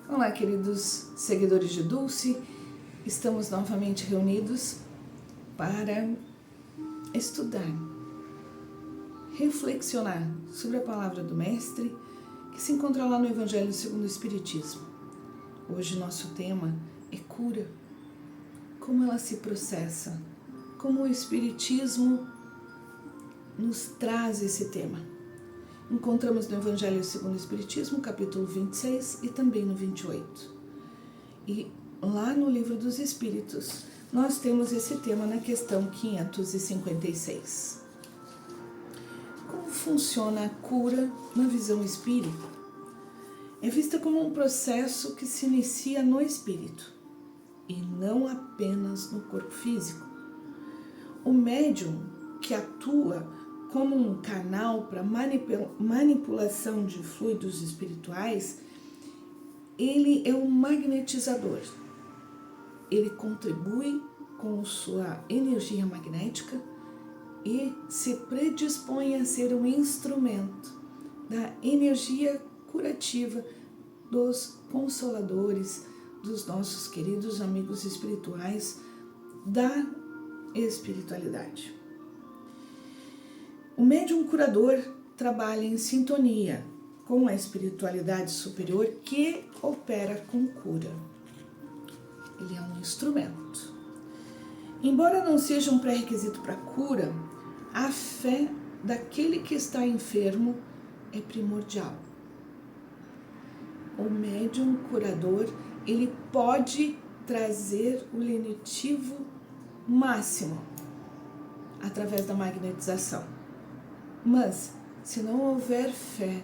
Olá, queridos seguidores de Dulce, estamos novamente reunidos para estudar, reflexionar sobre a palavra do Mestre que se encontra lá no Evangelho segundo o Espiritismo. Hoje nosso tema é cura, como ela se processa, como o Espiritismo nos traz esse tema. Encontramos no Evangelho segundo o Espiritismo, capítulo 26 e também no 28. E lá no Livro dos Espíritos, nós temos esse tema na questão 556. Como funciona a cura na visão espírita? É vista como um processo que se inicia no espírito e não apenas no corpo físico. O médium que atua como um canal para manipulação de fluidos espirituais, ele é um magnetizador. Ele contribui com sua energia magnética e se predispõe a ser um instrumento da energia curativa dos consoladores, dos nossos queridos amigos espirituais, da espiritualidade. O médium curador trabalha em sintonia com a espiritualidade superior que opera com cura. Ele é um instrumento. Embora não seja um pré-requisito para a cura, a fé daquele que está enfermo é primordial. O médium curador, ele pode trazer o lenitivo máximo através da magnetização. Mas, se não houver fé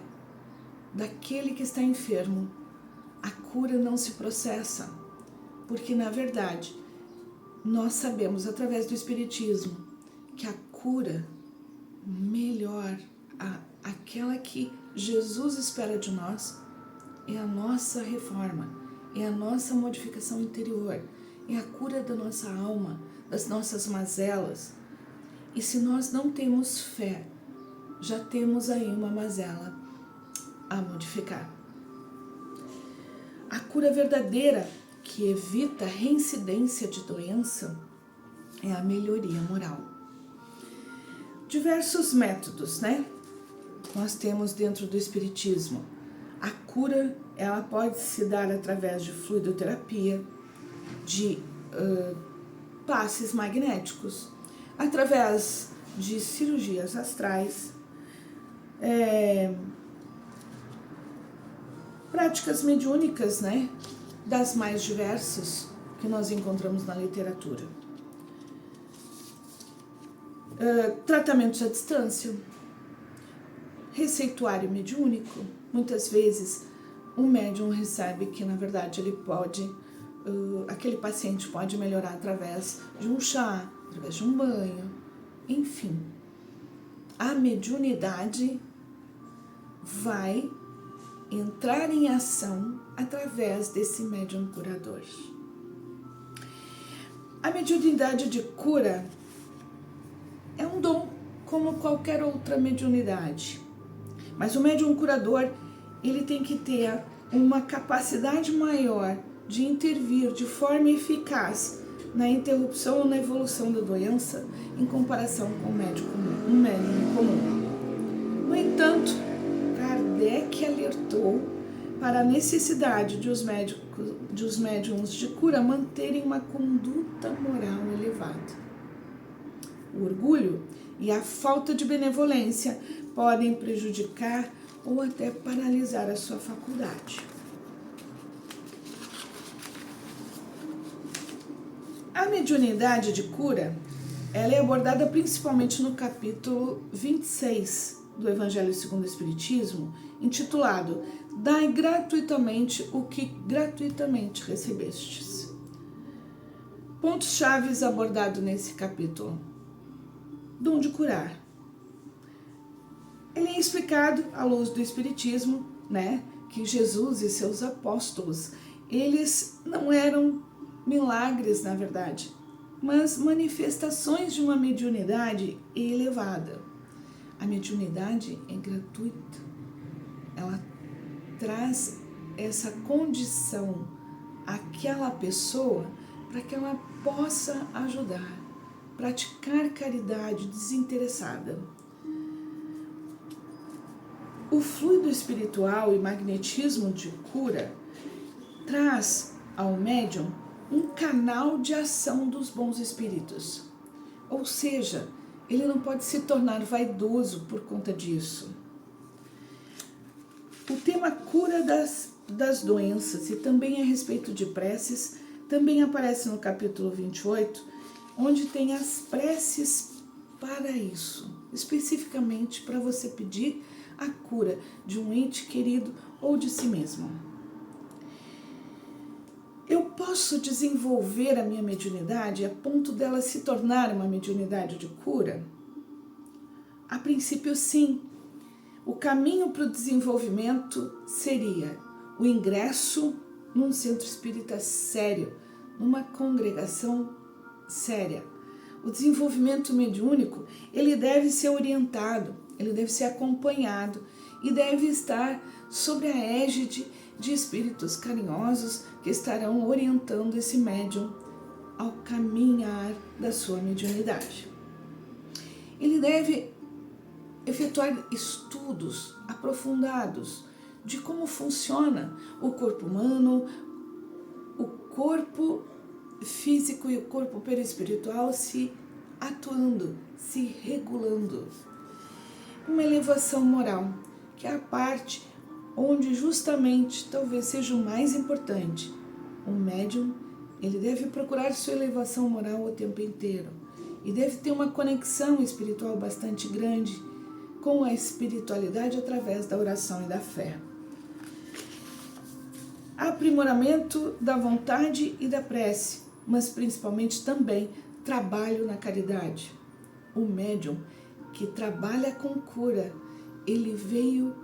daquele que está enfermo, a cura não se processa, porque, na verdade, nós sabemos, através do Espiritismo, que a cura melhor, aquela que Jesus espera de nós, é a nossa reforma, é a nossa modificação interior, é a cura da nossa alma, das nossas mazelas. E se nós não temos fé, já temos aí uma mazela a modificar. A cura verdadeira, que evita a reincidência de doença, é a melhoria moral. Diversos métodos, né? Nós temos dentro do Espiritismo. A cura, ela pode se dar através de fluidoterapia, de passes magnéticos, através de cirurgias astrais, práticas mediúnicas, né, das mais diversas que nós encontramos na literatura. Tratamentos à distância, receituário mediúnico. Muitas vezes o médium recebe que, na verdade, ele pode, aquele paciente pode melhorar através de um chá, através de um banho, enfim. A mediunidade vai entrar em ação através desse médium curador. A mediunidade de cura é um dom, como qualquer outra mediunidade. Mas o médium curador, ele tem que ter uma capacidade maior de intervir de forma eficaz na interrupção ou na evolução da doença em comparação com um médium comum. No entanto, Kardec alertou para a necessidade de os médiuns de cura manterem uma conduta moral elevada. O orgulho e a falta de benevolência podem prejudicar ou até paralisar a sua faculdade. A mediunidade de cura, ela é abordada principalmente no capítulo 26 do Evangelho segundo o Espiritismo, intitulado Dai gratuitamente o que gratuitamente recebestes. Pontos chaves abordados nesse capítulo. Dom de curar. Ele é explicado à luz do Espiritismo, né, que Jesus e seus apóstolos, eles não eram milagres, na verdade, mas manifestações de uma mediunidade elevada. A mediunidade é gratuita, ela traz essa condição àquela pessoa para que ela possa ajudar, praticar caridade desinteressada. O fluido espiritual e magnetismo de cura traz ao médium um canal de ação dos bons espíritos. Ou seja, ele não pode se tornar vaidoso por conta disso. O tema cura das doenças e também a respeito de preces também aparece no capítulo 28, onde tem as preces para isso, especificamente para você pedir a cura de um ente querido ou de si mesmo. Eu posso desenvolver a minha mediunidade a ponto dela se tornar uma mediunidade de cura? A princípio, sim. O caminho para o desenvolvimento seria o ingresso num centro espírita sério, numa congregação séria. O desenvolvimento mediúnico, ele deve ser orientado, ele deve ser acompanhado e deve estar sob a égide de espíritos carinhosos que estarão orientando esse médium ao caminhar da sua mediunidade. Ele deve efetuar estudos aprofundados de como funciona o corpo humano, o corpo físico e o corpo perispiritual se atuando, se regulando. Uma elevação moral, que é a parte onde justamente talvez seja o mais importante. O médium, ele deve procurar sua elevação moral o tempo inteiro e deve ter uma conexão espiritual bastante grande com a espiritualidade através da oração e da fé. Aprimoramento da vontade e da prece, mas principalmente também trabalho na caridade. O médium que trabalha com cura, ele veio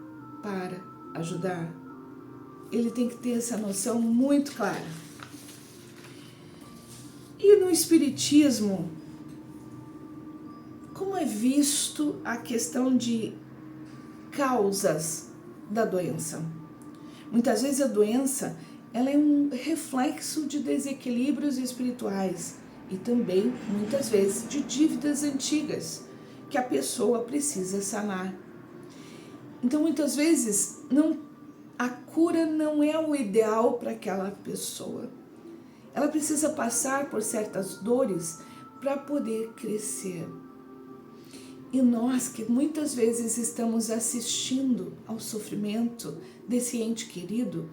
para ajudar. Ele tem que ter essa noção muito clara. E no Espiritismo, como é visto a questão de causas da doença? Muitas vezes a doença ela é um reflexo de desequilíbrios espirituais e também, muitas vezes, de dívidas antigas que a pessoa precisa sanar. Então, muitas vezes, a cura não é o ideal para aquela pessoa. Ela precisa passar por certas dores para poder crescer. E nós que muitas vezes estamos assistindo ao sofrimento desse ente querido,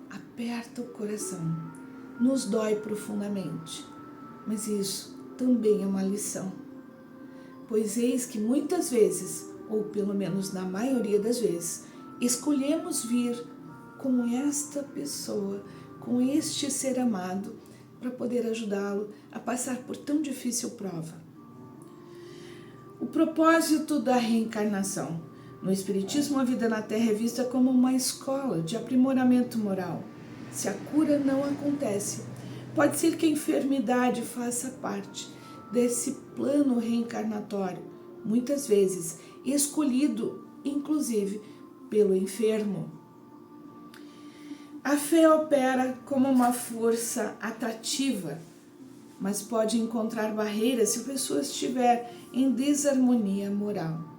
aperta o coração, nos dói profundamente. Mas isso também é uma lição. Pois eis que muitas vezes, ou pelo menos na maioria das vezes, escolhemos vir com esta pessoa, com este ser amado, para poder ajudá-lo a passar por tão difícil prova. O propósito da reencarnação. No Espiritismo, a vida na Terra é vista como uma escola de aprimoramento moral. Se a cura não acontece, pode ser que a enfermidade faça parte desse plano reencarnatório, muitas vezes escolhido, inclusive, pelo enfermo. A fé opera como uma força atrativa, mas pode encontrar barreiras se a pessoa estiver em desarmonia moral.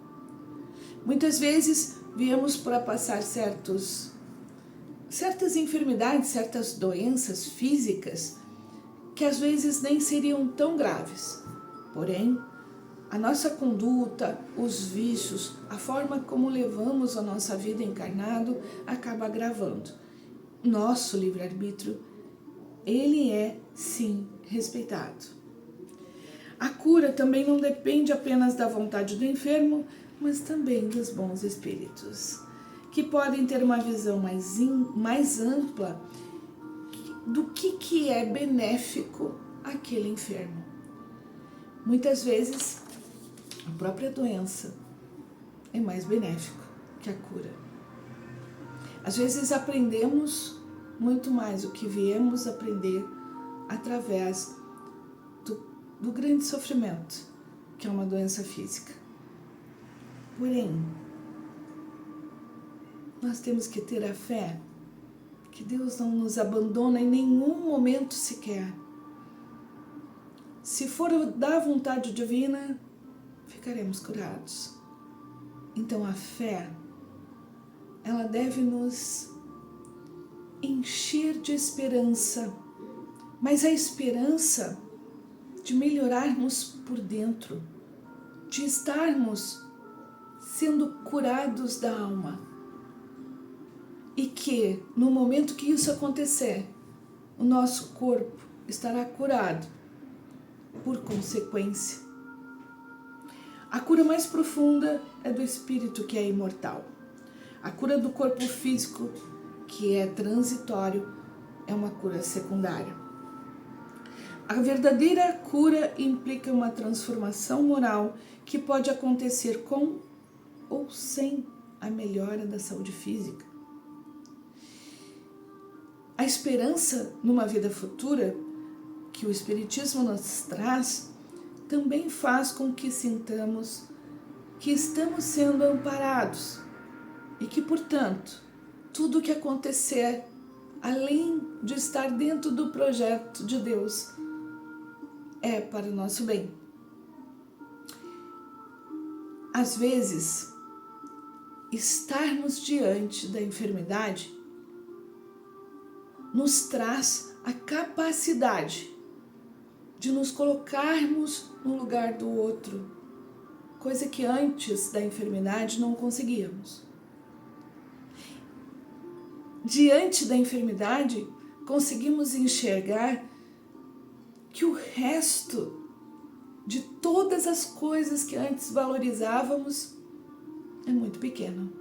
Muitas vezes viemos para passar certas enfermidades, certas doenças físicas, que às vezes nem seriam tão graves. Porém, a nossa conduta, os vícios, a forma como levamos a nossa vida encarnado acaba agravando. Nosso livre-arbítrio, ele é, sim, respeitado. A cura também não depende apenas da vontade do enfermo, mas também dos bons espíritos, que podem ter uma visão mais ampla do que é benéfico àquele enfermo. Muitas vezes, a própria doença é mais benéfica que a cura. Às vezes aprendemos muito mais o que viemos aprender através do grande sofrimento, que é uma doença física. Porém, nós temos que ter a fé que Deus não nos abandona em nenhum momento sequer. Se for da vontade divina, ficaremos curados. Então a fé, ela deve nos encher de esperança, mas a esperança de melhorarmos por dentro, de estarmos sendo curados da alma. E que, no momento que isso acontecer, o nosso corpo estará curado por consequência. A cura mais profunda é do espírito, que é imortal. A cura do corpo físico, que é transitório, é uma cura secundária. A verdadeira cura implica uma transformação moral que pode acontecer com ou sem a melhora da saúde física. A esperança numa vida futura, que o Espiritismo nos traz, também faz com que sintamos que estamos sendo amparados e que, portanto, tudo o que acontecer, além de estar dentro do projeto de Deus, é para o nosso bem. Às vezes, estarmos diante da enfermidade nos traz a capacidade de nos colocarmos no lugar do outro, coisa que antes da enfermidade não conseguíamos. Diante da enfermidade, conseguimos enxergar que o resto de todas as coisas que antes valorizávamos é muito pequeno.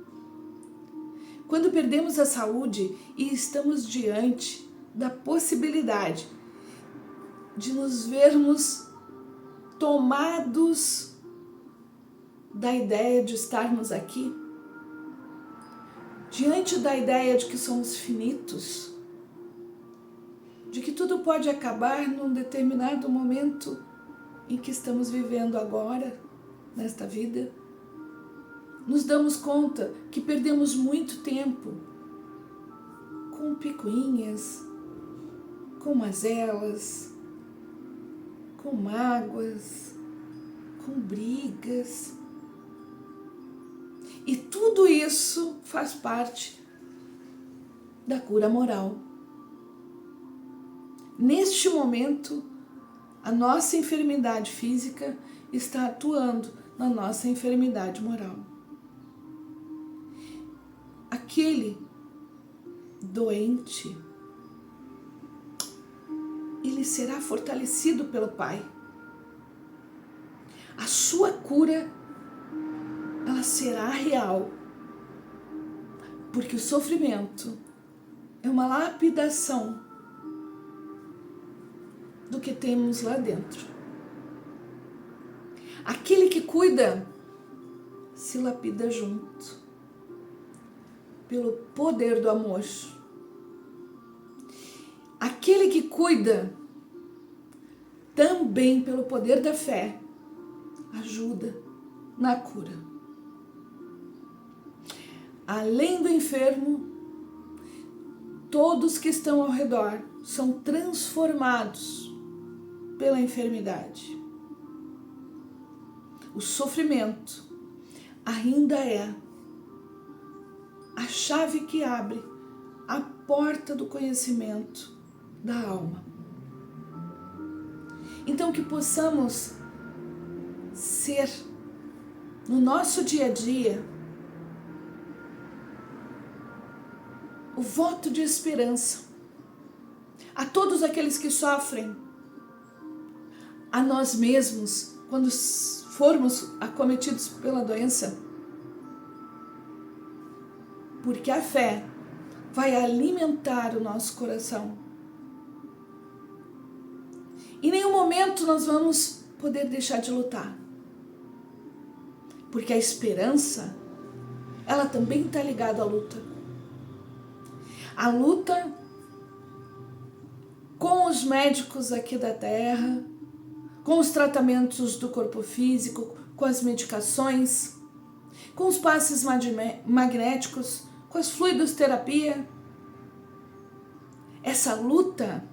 Quando perdemos a saúde e estamos diante da possibilidade de nos vermos tomados da ideia de estarmos aqui, diante da ideia de que somos finitos, de que tudo pode acabar num determinado momento em que estamos vivendo agora, nesta vida, nos damos conta que perdemos muito tempo com picuinhas, com mazelas, com mágoas, com brigas. E tudo isso faz parte da cura moral. Neste momento, a nossa enfermidade física está atuando na nossa enfermidade moral. Aquele doente, ele será fortalecido pelo Pai. A sua cura, ela será real, porque o sofrimento é uma lapidação do que temos lá dentro. Aquele que cuida se lapida junto, pelo poder do amor. Aquele que cuida também pelo poder da fé ajuda na cura. Além do enfermo, todos que estão ao redor são transformados pela enfermidade. O sofrimento ainda é a chave que abre a porta do conhecimento da alma. Então, que possamos ser, no nosso dia a dia, o voto de esperança a todos aqueles que sofrem, a nós mesmos, quando formos acometidos pela doença, porque a fé vai alimentar o nosso coração. Em nenhum momento nós vamos poder deixar de lutar, porque a esperança, ela também está ligada à luta. A luta com os médicos aqui da Terra, com os tratamentos do corpo físico, com as medicações, com os passes magnéticos, com as fluidoterapia, essa luta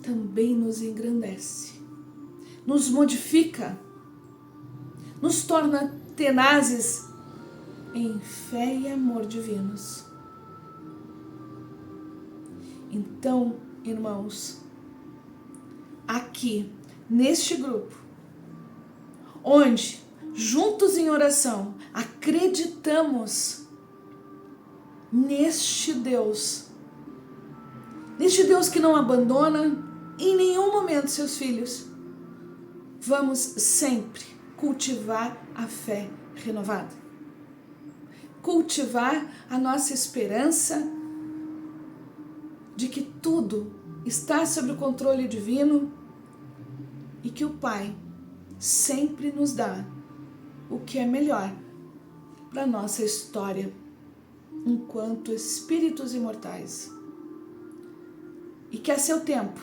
também nos engrandece, nos modifica, nos torna tenazes em fé e amor divinos. Então, irmãos, aqui, neste grupo, onde, juntos em oração, acreditamos neste Deus que não abandona em nenhum momento seus filhos, vamos sempre cultivar a fé renovada, cultivar a nossa esperança de que tudo está sob o controle divino e que o Pai sempre nos dá o que é melhor para a nossa história enquanto espíritos imortais. E que a seu tempo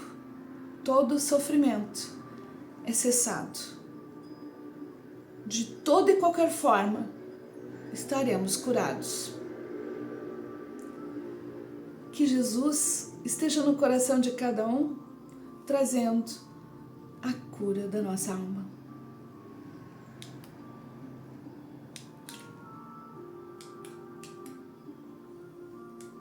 todo sofrimento é cessado. De toda e qualquer forma estaremos curados. Que Jesus esteja no coração de cada um, trazendo a cura da nossa alma.